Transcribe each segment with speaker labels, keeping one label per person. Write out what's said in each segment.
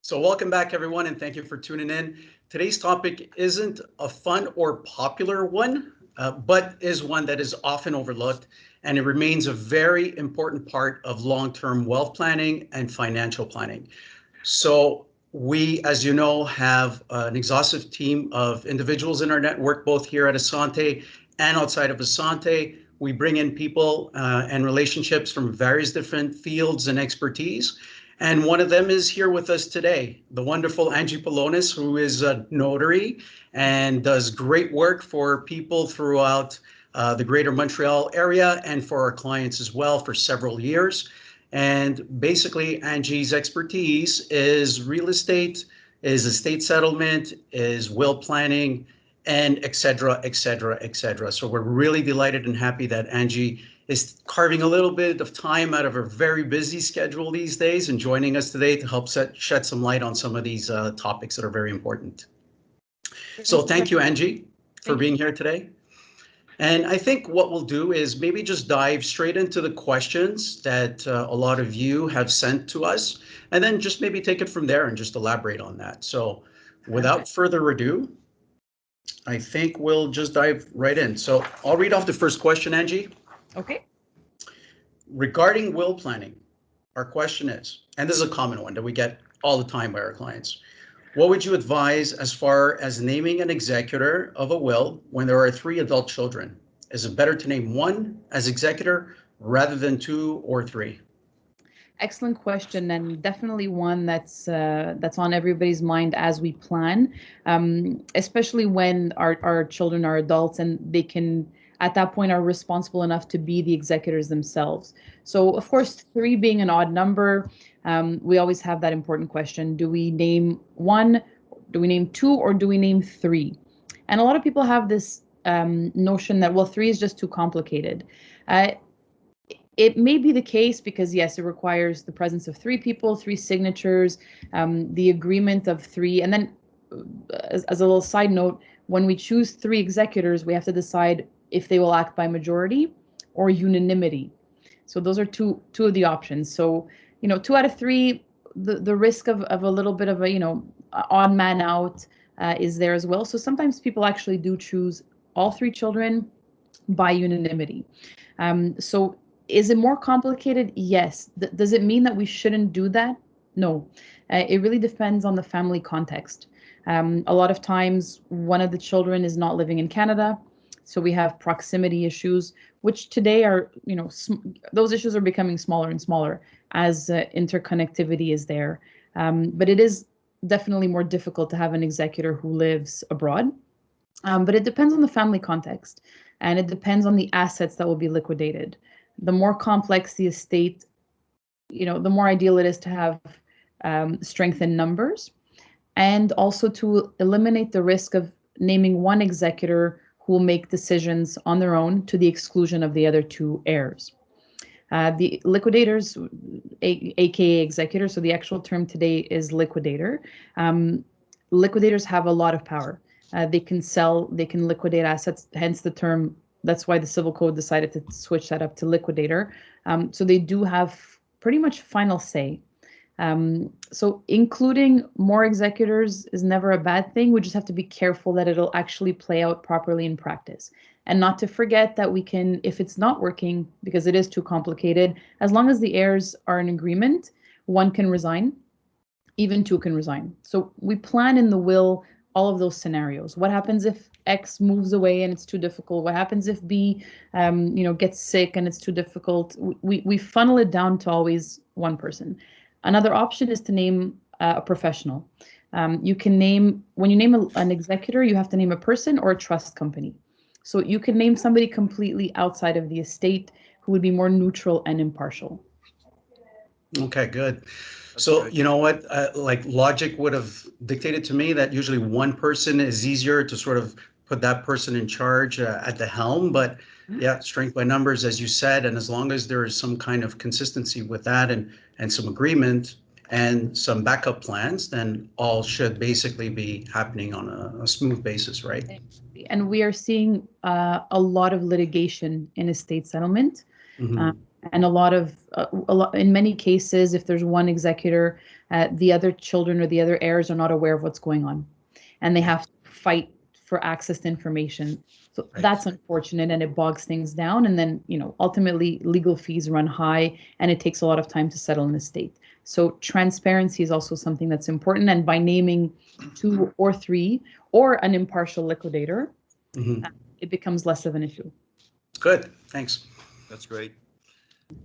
Speaker 1: So welcome back, everyone, and thank you for tuning in. Today's topic isn't a fun or popular one, but is one that is often overlooked, and it remains a very important part of long-term wealth planning and financial planning. So we, as you know, have an exhaustive team of individuals in our network, both here at Assante and outside of Assante. We bring in people and relationships from various different fields and expertise. And one of them is here with us today, the wonderful Angie Pelonis, who is a notary and does great work for people throughout the greater Montreal area and for our clients as well for several years. And basically, Angie's expertise is real estate, is estate settlement, is will planning, and et cetera, et cetera, et cetera. So we're really delighted and happy that Angie is carving a little bit of time out of her very busy schedule these days and joining us today to help shed some light on some of these topics that are very important. So thank you, Angie, for being here today. And I think what we'll do is maybe just dive straight into the questions that a lot of you have sent to us, and then just maybe take it from there and just elaborate on that. So without further ado, I think we'll just dive right in. So I'll read off the first question, Angie.
Speaker 2: Okay.
Speaker 1: Regarding will planning, our question is, and this is a common one that we get all the time by our clients, what would you advise as far as naming an executor of a will when there are 3 adult children? Is it better to name one as executor rather than 2 or 3?
Speaker 2: Excellent question, and definitely one that's on everybody's mind as we plan, especially when our children are adults and they can, at that point, are responsible enough to be the executors themselves. So, of course, 3 being an odd number, we always have that important question. Do we name 1, do we name 2, or do we name 3? And a lot of people have this notion that, well, 3 is just too complicated. It may be the case because, yes, it requires the presence of 3 people, 3 signatures, the agreement of 3. And then as a little side note, when we choose 3 executors, we have to decide if they will act by majority or unanimity. So those are two of the options. So, 2 out of 3, the risk of a little bit of a, odd man out is there as well. So sometimes people actually do choose all 3 children by unanimity. So is it more complicated? Yes. Does it mean that we shouldn't do that? No. It really depends on the family context. A lot of times one of the children is not living in Canada, so we have proximity issues, which today are, those issues are becoming smaller and smaller as interconnectivity is there. But it is definitely more difficult to have an executor who lives abroad. But it depends on the family context, and it depends on the assets that will be liquidated. The more complex the estate, the more ideal it is to have strength in numbers, and also to eliminate the risk of naming one executor who will make decisions on their own to the exclusion of the other 2 heirs. The liquidators, aka executors, so the actual term today is liquidator. Liquidators have a lot of power. They can sell, they can liquidate assets, hence the term. That's why the Civil Code decided to switch that up to liquidator. So they do have pretty much final say. So including more executors is never a bad thing. We just have to be careful that it'll actually play out properly in practice. And not to forget that we can, if it's not working, because it is too complicated, as long as the heirs are in agreement, 1 can resign, even 2 can resign. So we plan in the will all of those scenarios. What happens if X moves away and it's too difficult? What happens if B, gets sick and it's too difficult? We funnel it down to always 1 person. Another option is to name a professional. You can name, when you name an executor, you have to name a person or a trust company. So you can name somebody completely outside of the estate who would be more neutral and impartial.
Speaker 1: Okay, good. So you know what, like logic would have dictated to me that usually 1 person is easier to sort of put that person in charge at the helm. But yeah, strength by numbers, as you said, and as long as there is some kind of consistency with that and some agreement and some backup plans, then all should basically be happening on a smooth basis, right?
Speaker 2: And we are seeing a lot of litigation in estate settlement. And in many cases, if there's one executor, the other children or the other heirs are not aware of what's going on, and they have to fight for access to information. So that's unfortunate, and it bogs things down. And then, ultimately legal fees run high, and it takes a lot of time to settle an estate. So transparency is also something that's important. And by naming 2 or 3 or an impartial liquidator, it becomes less of an issue.
Speaker 1: Good, thanks.
Speaker 3: That's great.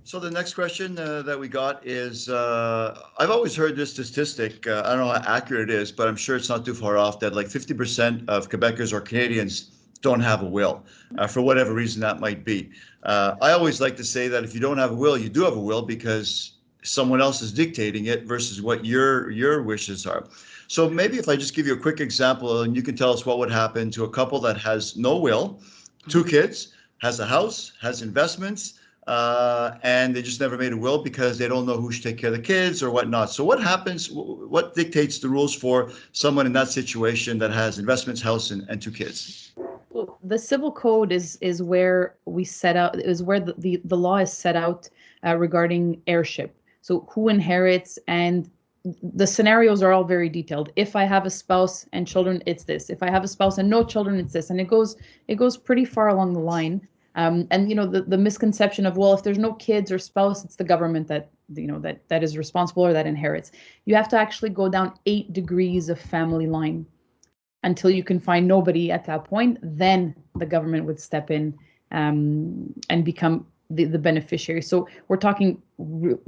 Speaker 3: So the next question that we got is, I've always heard this statistic, I don't know how accurate it is, but I'm sure it's not too far off, that like 50% of Quebecers or Canadians don't have a will, for whatever reason that might be. I always like to say that if you don't have a will, you do have a will because someone else is dictating it versus what your wishes are. So maybe if I just give you a quick example and you can tell us what would happen to a couple that has no will, 2 kids, has a house, has investments, and they just never made a will because they don't know who should take care of the kids or whatnot. So what happens, what dictates the rules for someone in that situation that has investments, house, and 2 kids?
Speaker 2: Well, the civil code is where we set out, is where the law is set out regarding heirship. So who inherits, and the scenarios are all very detailed. If I have a spouse and children, it's this. If I have a spouse and no children, it's this. And it goes pretty far along the line. And the misconception of, well, if there's no kids or spouse, it's the government that that is responsible or that inherits. You have to actually go down 8 degrees of family line until you can find nobody at that point. Then the government would step in and become the beneficiary. So we're talking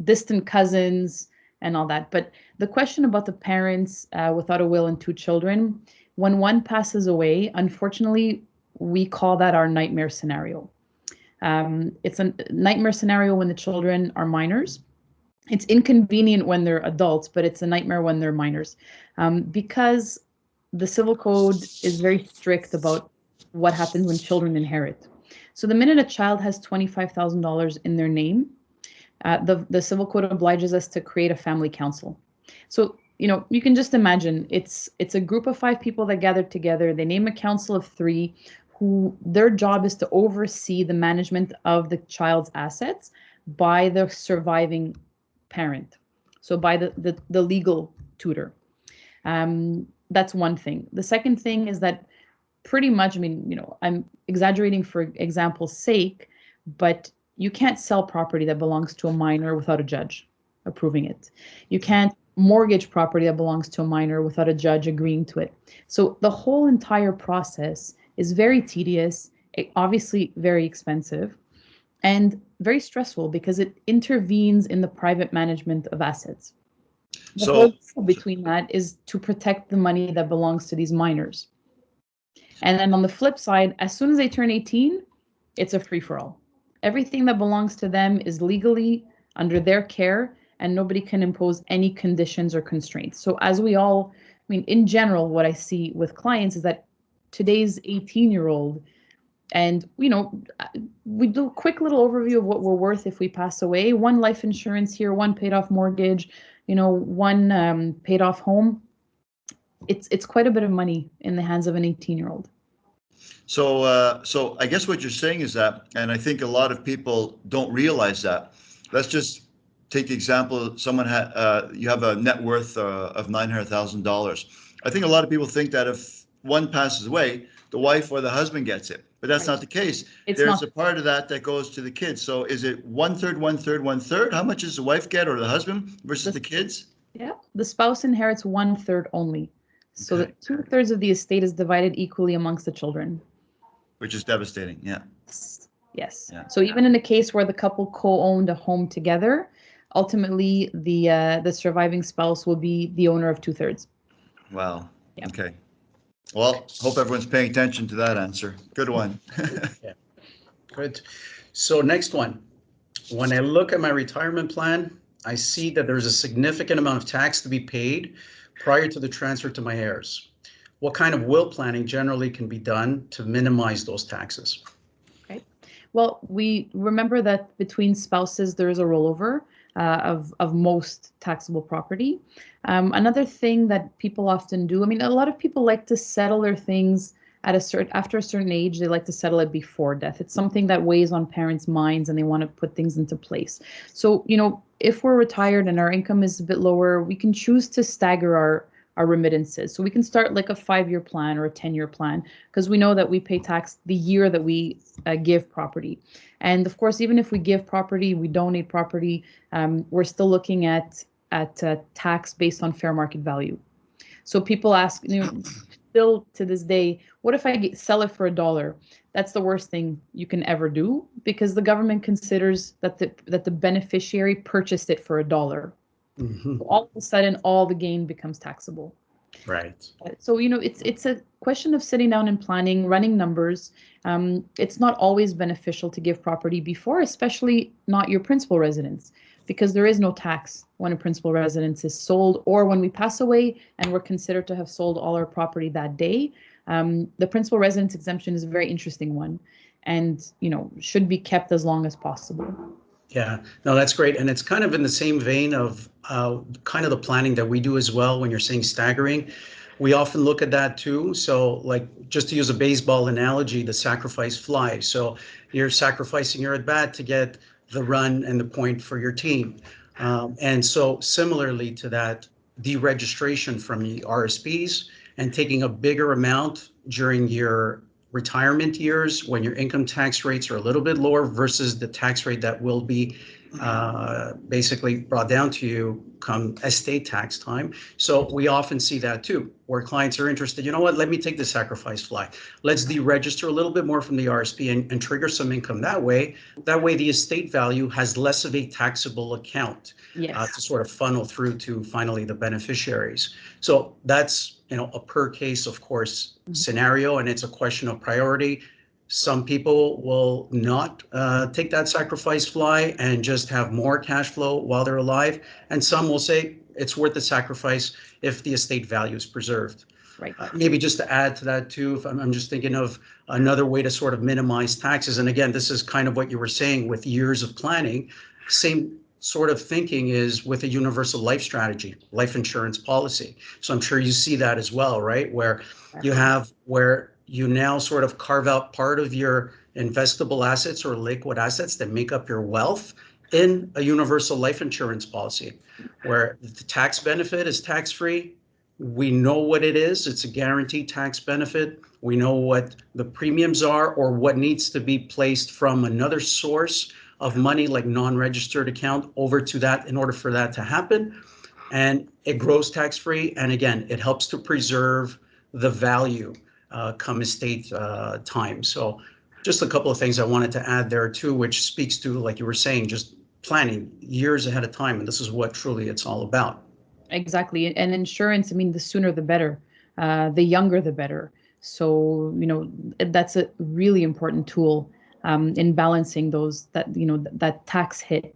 Speaker 2: distant cousins and all that. But the question about the parents without a will and 2 children, when one passes away, unfortunately, we call that our nightmare scenario. It's a nightmare scenario when the children are minors. It's inconvenient when they're adults, but it's a nightmare when they're minors, because the civil code is very strict about what happens when children inherit. So the minute a child has $25,000 in their name, the civil code obliges us to create a family council. So you can just imagine it's a group of 5 people that gathered together. They name a council of 3 who their job is to oversee the management of the child's assets by the surviving parent, so by the legal tutor. That's one thing. The second thing is that pretty much, I'm exaggerating for example's sake, but you can't sell property that belongs to a minor without a judge approving it. You can't mortgage property that belongs to a minor without a judge agreeing to it. So the whole entire process is very tedious, obviously very expensive, and very stressful because it intervenes in the private management of assets. The whole goal between that is to protect the money that belongs to these minors. And then on the flip side, as soon as they turn 18, it's a free-for-all. Everything that belongs to them is legally under their care, and nobody can impose any conditions or constraints. So as we all, in general, what I see with clients is that today's 18-year-old, and we do a quick little overview of what we're worth if we pass away. 1 life insurance here, 1 paid off mortgage, 1 paid off home. It's quite a bit of money in the hands of an 18-year-old.
Speaker 3: So I guess what you're saying is that, and I think a lot of people don't realize that. Let's just take the example, someone you have a net worth of $900,000. I think a lot of people think that if one passes away, the wife or the husband gets it, but that's not the case. There's a part of that goes to the kids. So is it 1/3, 1/3, 1/3? How much does the wife get or the husband versus the kids?
Speaker 2: Yeah, the spouse inherits 1/3 only. So that 2/3 of the estate is divided equally amongst the children.
Speaker 3: Which is devastating, yeah.
Speaker 2: Yes. Yeah. So even in a case where the couple co-owned a home together, ultimately the surviving spouse will be the owner of 2/3.
Speaker 3: Wow. Yeah. Okay. Well, hope everyone's paying attention to that answer. Good one.
Speaker 1: Yeah. Good. So next one. When I look at my retirement plan, I see that there's a significant amount of tax to be paid prior to the transfer to my heirs. What kind of will planning generally can be done to minimize those taxes? Okay.
Speaker 2: Well, we remember that between spouses, there is a rollover of most taxable property. Another thing that people often do, a lot of people like to settle their things after a certain age, they like to settle it before death. It's something that weighs on parents' minds, and they want to put things into place. So, if we're retired and our income is a bit lower, we can choose to stagger our remittances. So we can start like a 5-year plan or a 10-year plan, because we know that we pay tax the year that we give property. And of course, even if we give property, we donate property, we're still looking at tax based on fair market value. So people ask, still to this day, what if I sell it for $1? That's the worst thing you can ever do, because the government considers that the beneficiary purchased it for $1.
Speaker 1: Mhm.
Speaker 2: So all of a sudden, all the gain becomes taxable.
Speaker 1: Right.
Speaker 2: So it's a question of sitting down and planning, running numbers. It's not always beneficial to give property before, especially not your principal residence, because there is no tax when a principal residence is sold, or when we pass away and we're considered to have sold all our property that day. The principal residence exemption is a very interesting one, and should be kept as long as possible.
Speaker 1: Yeah, no, that's great. And it's kind of in the same vein of kind of the planning that we do as well. When you're saying staggering, we often look at that too. So like, just to use a baseball analogy, the sacrifice fly. So you're sacrificing your at bat to get the run and the point for your team. And so similarly to that, deregistration from the RSPs and taking a bigger amount during your retirement years when your income tax rates are a little bit lower versus the tax rate that will be basically brought down to you come estate tax time. So we often see that too, where clients are interested. You know what? Let me take the sacrifice fly. Let's deregister a little bit more from the RSP and trigger some income that way. That way, the estate value has less of a taxable account to sort of funnel through to finally the beneficiaries. So that's a per case, of course, scenario, and it's a question of priority. Some people will not take that sacrifice fly and just have more cash flow while they're alive. And some will say it's worth the sacrifice if the estate value is preserved.
Speaker 2: Right.
Speaker 1: Maybe just to add to that too, if I'm just thinking of another way to sort of minimize taxes. And again, this is kind of what you were saying with years of planning. Same sort of thinking is with a universal life strategy, life insurance policy. So I'm sure you see that as well, right? Where you now sort of carve out part of your investable assets or liquid assets that make up your wealth in a universal life insurance policy, where the tax benefit is tax-free. We know what it is. It's a guaranteed tax benefit. We know what the premiums are or what needs to be placed from another source of money like non-registered account over to that in order for that to happen. And it grows tax-free. And again, it helps to preserve the value come estate time. So just a couple of things I wanted to add there too, which speaks to, like you were saying, just planning years ahead of time. And this is what truly it's all about.
Speaker 2: Exactly. And insurance, the sooner the better, the younger the better. So, that's a really important tool in balancing that tax hit,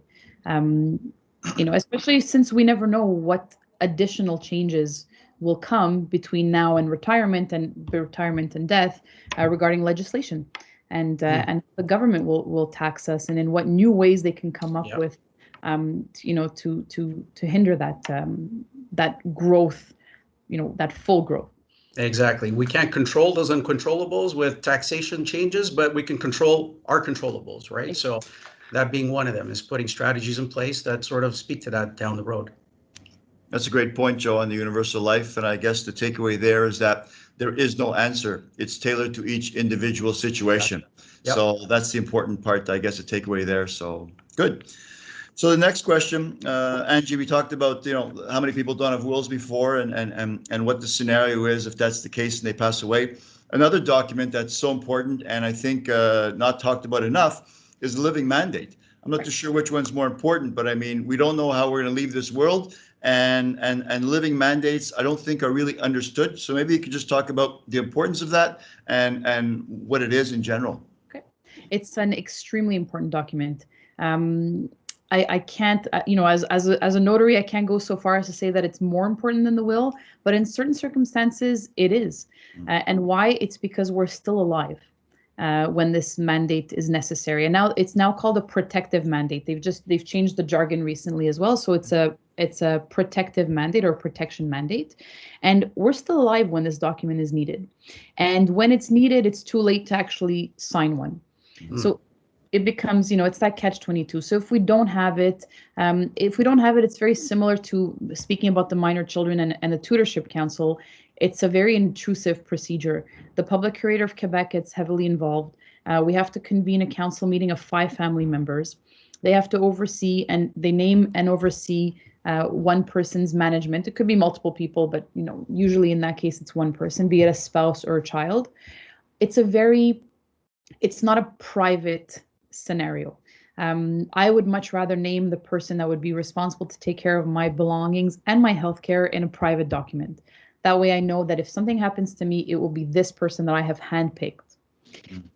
Speaker 2: especially since we never know what additional changes will come between now and retirement and death regarding legislation. And the government will tax us, and in what new ways they can come up with, to hinder that growth, that full growth.
Speaker 1: Exactly. We can't control those uncontrollables with taxation changes, but we can control our controllables, right? So that being one of them is putting strategies in place that sort of speak to that down the road.
Speaker 3: That's a great point, Joe, on the universal life. And I guess the takeaway there is that there is no answer. It's tailored to each individual situation. Yep. So that's the important part, I guess, the takeaway there. So good. So the next question, Angie, we talked about, how many people don't have wills before and what the scenario is if that's the case and they pass away. Another document that's so important and I think not talked about enough is the living mandate. I'm not too sure which one's more important, but we don't know how we're going to leave this world, and living mandates I don't think are really understood. So maybe you could just talk about the importance of that and what it is in general.
Speaker 2: Okay, it's an extremely important document. I can't, as a notary, I can't go so far as to say that it's more important than the will, but in certain circumstances, it is. And why? It's because we're still alive when this mandate is necessary. And now it's called a protective mandate. They've changed the jargon recently as well. So it's a It's a protective mandate or protection mandate. And we're still alive when this document is needed. And when it's needed, it's too late to actually sign one. So it becomes, it's that catch-22. So if we don't have it, it's very similar to speaking about the minor children and the tutorship council. It's a very intrusive procedure. The public curator of Quebec gets heavily involved. We have to convene a council meeting of 5 family members. They have to oversee, and they name and oversee one person's management. It could be multiple people, but usually in that case, it's one person, be it a spouse or a child. It's not a private scenario. I would much rather name the person that would be responsible to take care of my belongings and my healthcare in a private document. That way I know that if something happens to me, it will be this person that I have handpicked.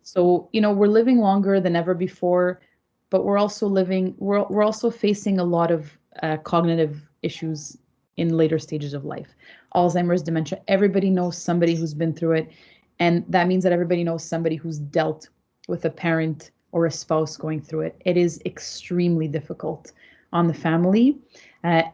Speaker 2: So, we're living longer than ever before, but we're also facing a lot of cognitive issues in later stages of life. Alzheimer's, dementia, everybody knows somebody who's been through it. And that means that everybody knows somebody who's dealt with a parent or a spouse going through it. It is extremely difficult on the family, on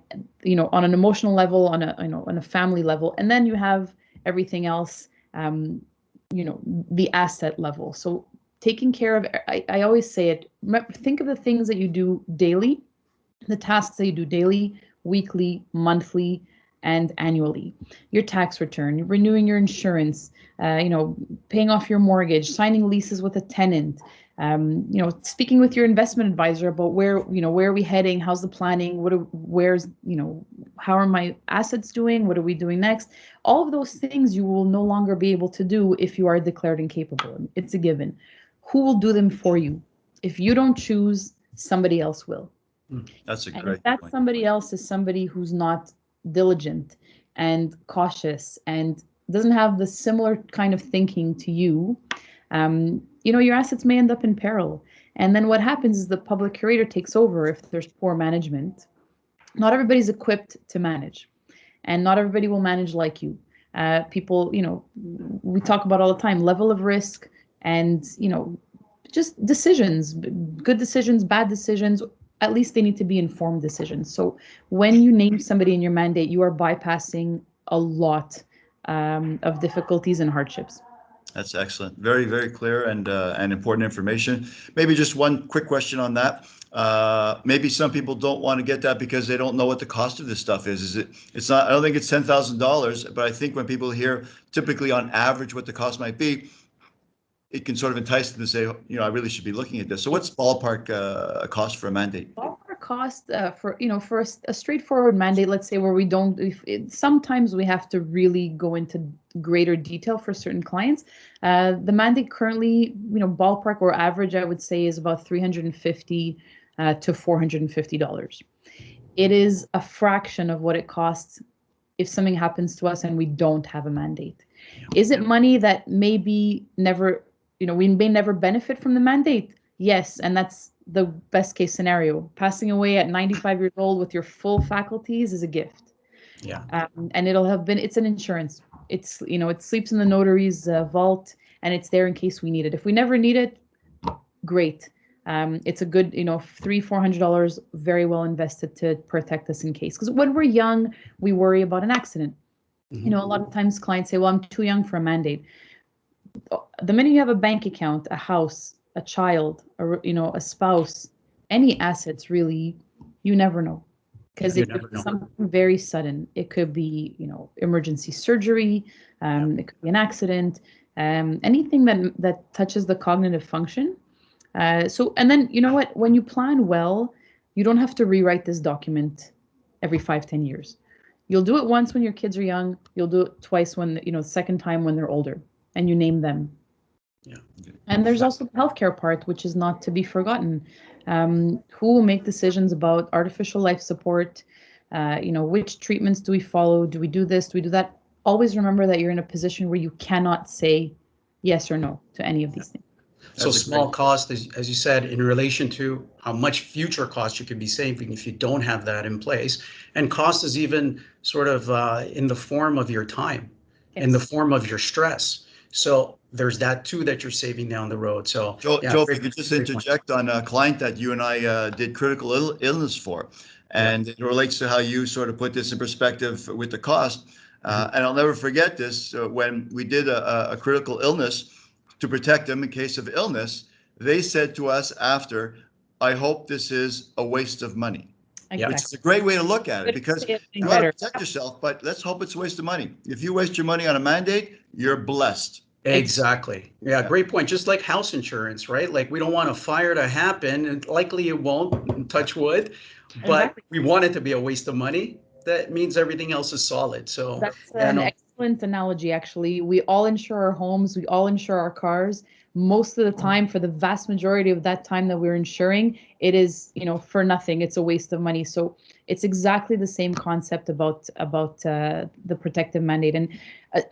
Speaker 2: an emotional level, on a family level, and then you have everything else, the asset level. So taking care of, I always say it, think of the things that you do daily, the tasks that you do daily, weekly, monthly, and annually. Your tax return, renewing your insurance, paying off your mortgage, signing leases with a tenant, speaking with your investment advisor about where are we heading, how's the planning, how are my assets doing, what are we doing next? All of those things you will no longer be able to do if you are declared incapable. It's a given. Who will do them for you? If you don't choose, somebody else will.
Speaker 3: That's a
Speaker 2: And
Speaker 3: great
Speaker 2: if that
Speaker 3: point.
Speaker 2: somebody else is somebody who's not diligent and cautious and doesn't have the similar kind of thinking to you, your assets may end up in peril. And then what happens is the public curator takes over if there's poor management. Not everybody's equipped to manage, and not everybody will manage like you. People, we talk about all the time, level of risk and, just decisions, good decisions, bad decisions. At least they need to be informed decisions. So when you name somebody in your mandate, you are bypassing a lot of difficulties and hardships.
Speaker 3: That's excellent. Very, very clear and important information. Maybe just one quick question on that. Maybe some people don't want to get that because they don't know what the cost of this stuff is. It's not, I don't think it's $10,000, but I think when people hear typically on average what the cost might be, it can sort of entice them to say, I really should be looking at this. So what's ballpark cost for a mandate?
Speaker 2: Ballpark cost for a straightforward mandate, let's say, where we don't, sometimes we have to really go into greater detail for certain clients. The mandate currently, ballpark or average, I would say, is about $350 to $450. It is a fraction of what it costs if something happens to us and we don't have a mandate. Is it money that maybe never, we may never benefit from the mandate? Yes, and that's the best case scenario. Passing away at 95 years old with your full faculties is a gift.
Speaker 1: Yeah.
Speaker 2: And it's an insurance. It's, it sleeps in the notary's vault, and it's there in case we need it. If we never need it, great. It's a good, $300-400 very well invested to protect us in case. Because when we're young, we worry about an accident.
Speaker 1: Mm-hmm.
Speaker 2: A lot of times clients say, well, I'm too young for a mandate. The minute you have a bank account, a house, a child, a spouse, any assets, really, you never know. Because it could be something very sudden. It could be, emergency surgery. It could be an accident. Anything that touches the cognitive function. And then, what? When you plan well, you don't have to rewrite this document every 5-10 years. You'll do it once when your kids are young. You'll do it twice when, second time when they're older, and you name them.
Speaker 1: Yeah.
Speaker 2: And there's also the healthcare part, which is not to be forgotten. Who will make decisions about artificial life support? Which treatments do we follow? Do we do this? Do we do that? Always remember that you're in a position where you cannot say yes or no to any of these things.
Speaker 1: So small cost, as you said, in relation to how much future cost you could be saving if you don't have that in place. And cost is even sort of in the form of your time, in the form of your stress. So there's that too that you're saving down the road. So
Speaker 3: Joe, if you could just interject on a client that you and I did critical illness for. And it relates to how you sort of put this in perspective with the cost. And I'll never forget this, when we did a critical illness to protect them in case of illness, they said to us after, I hope this is a waste of money.
Speaker 2: Exactly.
Speaker 3: Which is a great way to look at it, because you want to protect yourself, but let's hope it's a waste of money. If you waste your money on a mandate, you're blessed.
Speaker 1: Exactly. Yeah, great point. Just like house insurance, right? Like we don't want a fire to happen, and likely it won't, touch wood, but we want it to be a waste of money. That means everything else is solid. So
Speaker 2: that's an excellent analogy, actually. We all insure our homes, we all insure our cars. Most of the time, for the vast majority of that time that we're insuring, it is, for nothing. It's a waste of money. So it's exactly the same concept about the protective mandate. And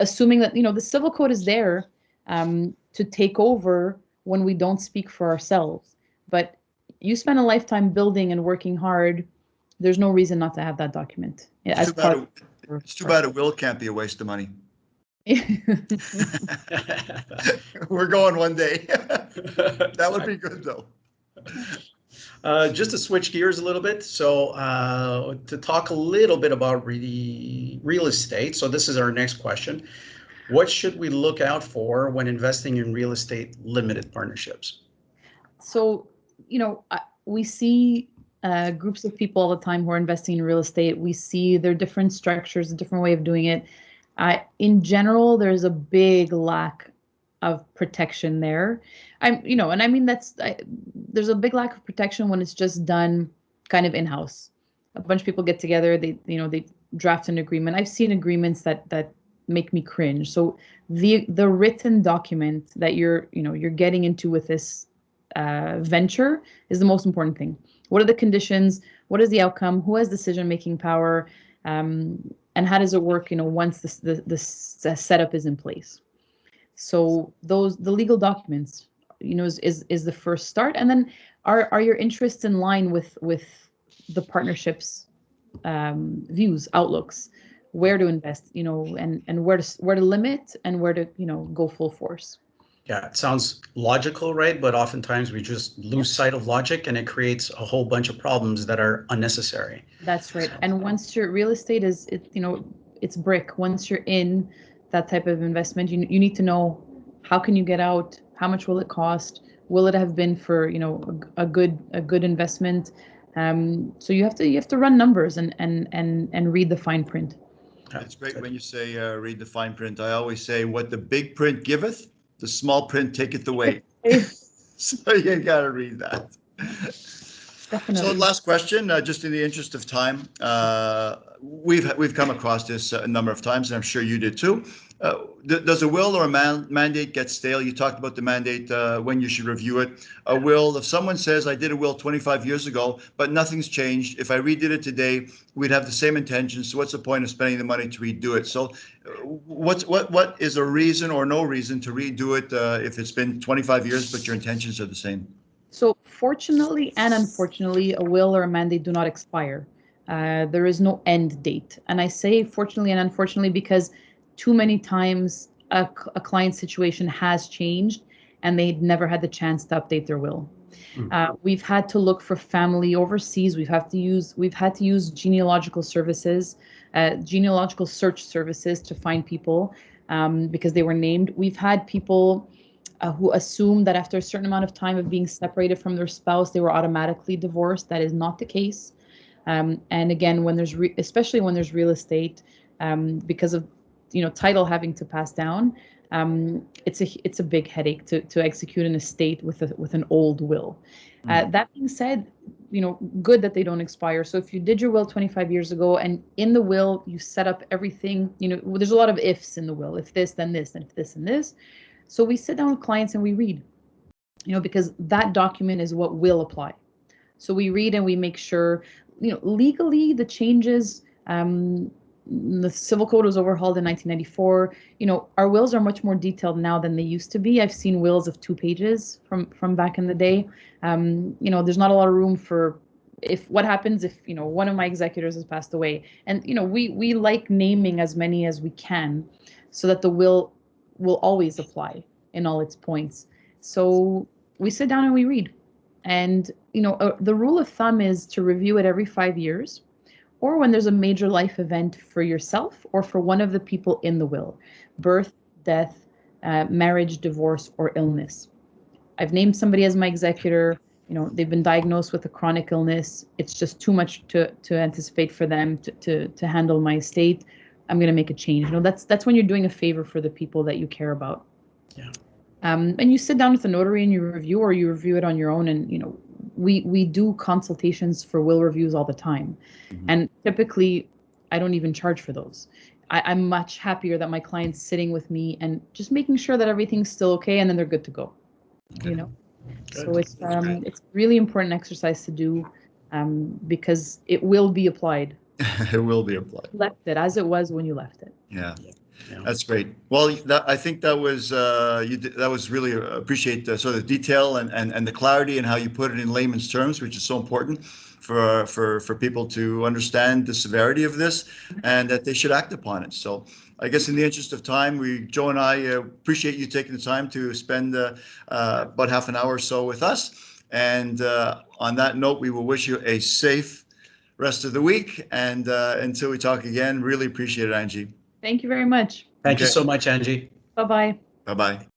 Speaker 2: assuming that, the civil code is there to take over when we don't speak for ourselves. But you spend a lifetime building and working hard. There's no reason not to have that document.
Speaker 3: It's too bad a will can't be a waste of money. We're going one day. That would be good, though.
Speaker 1: Just to switch gears a little bit, so to talk a little bit about real estate. So this is our next question. What should we look out for when investing in real estate limited partnerships? So, we see groups of people all the time who are investing in real estate. We see their different structures, a different way of doing it. In general, there's a big lack of protection there. There's a big lack of protection when it's just done kind of in-house. A bunch of people get together, they draft an agreement. I've seen agreements that make me cringe. So the written document that you're getting into with this venture is the most important thing. What are the conditions? What is the outcome? Who has decision-making power? And how does it work, once the setup is in place? So the legal documents, is the first start. And then are your interests in line with the partnership's views, outlooks, where to invest, and where to limit and where to, go full force. Yeah, it sounds logical, right? But oftentimes we just lose sight of logic, and it creates a whole bunch of problems that are unnecessary. That's right. And once your real estate it's brick. Once you're in that type of investment, you need to know, how can you get out? How much will it cost? Will it have been for, a good investment? So you have to run numbers and read the fine print.
Speaker 3: It's great when you say read the fine print. I always say, what the big print giveth, the small print taketh away. So you got to read that. Definitely. So last question, just in the interest of time, we've come across this a number of times, and I'm sure you did too. Does a will or a mandate get stale? You talked about the mandate, when you should review it. A will, if someone says, I did a will 25 years ago, but nothing's changed. If I redid it today, we'd have the same intentions. So what's the point of spending the money to redo it? So what is a reason or no reason to redo it if it's been 25 years, but your intentions are the same? So fortunately and unfortunately, a will or a mandate do not expire. There is no end date. And I say fortunately and unfortunately because too many times a client's situation has changed and they never had the chance to update their will. We've had to look for family overseas. We've had to use genealogical services, genealogical search services to find people because they were named. We've had people who assume that after a certain amount of time of being separated from their spouse, they were automatically divorced. That is not the case. And again, especially when there's real estate, because of title having to pass down, it's a big headache to execute an estate with an old will. That being said, good that they don't expire. So if you did your will 25 years ago and in the will you set up everything, there's a lot of ifs in the will. If this, then this, and if this and this. So we sit down with clients and we read, because that document is what will apply. So we read and we make sure, legally the changes, the civil code was overhauled in 1994. Our wills are much more detailed now than they used to be. I've seen wills of 2 pages from back in the day. There's not a lot of room for what happens if, one of my executors has passed away. And, we like naming as many as we can so that the will always apply in all its points. So we sit down and we read.
Speaker 2: And, the rule of thumb is to review it every 5 years, or when there's a major life event for yourself or for one of the people in the will: birth, death, marriage, divorce, or illness. I've named somebody as my executor. They've been diagnosed with a chronic illness. It's just too much to anticipate for them to handle my estate. I'm going to make a change. That's when you're doing a favor for the people that you care about.
Speaker 1: Yeah.
Speaker 2: And you sit down with the notary and you review, or you review it on your own. And, we do consultations for will reviews all the time.
Speaker 3: Mhm.
Speaker 2: And typically, I don't even charge for those. I'm much happier that my client's sitting with me and just making sure that everything's still okay, and then they're good to go.
Speaker 1: Good.
Speaker 2: So it's
Speaker 3: That's great.
Speaker 2: it's really important exercise to do, because it will be applied.
Speaker 3: It will be applied.
Speaker 2: Left it as it was when you left it.
Speaker 3: Yeah.
Speaker 1: Yeah.
Speaker 3: That's great. Well, I think that was that was really appreciate the sort of detail and the clarity and how you put it in layman's terms, which is so important for people to understand the severity of this and that they should act upon it. So I guess in the interest of time, Joe and I appreciate you taking the time to spend about half an hour or so with us. And on that note, we will wish you a safe rest of the week. And until we talk again, really appreciate it, Angie.
Speaker 2: Thank you very much.
Speaker 1: Thank you
Speaker 3: Okay.
Speaker 1: so much, Angie.
Speaker 2: Bye-bye.
Speaker 3: Bye-bye.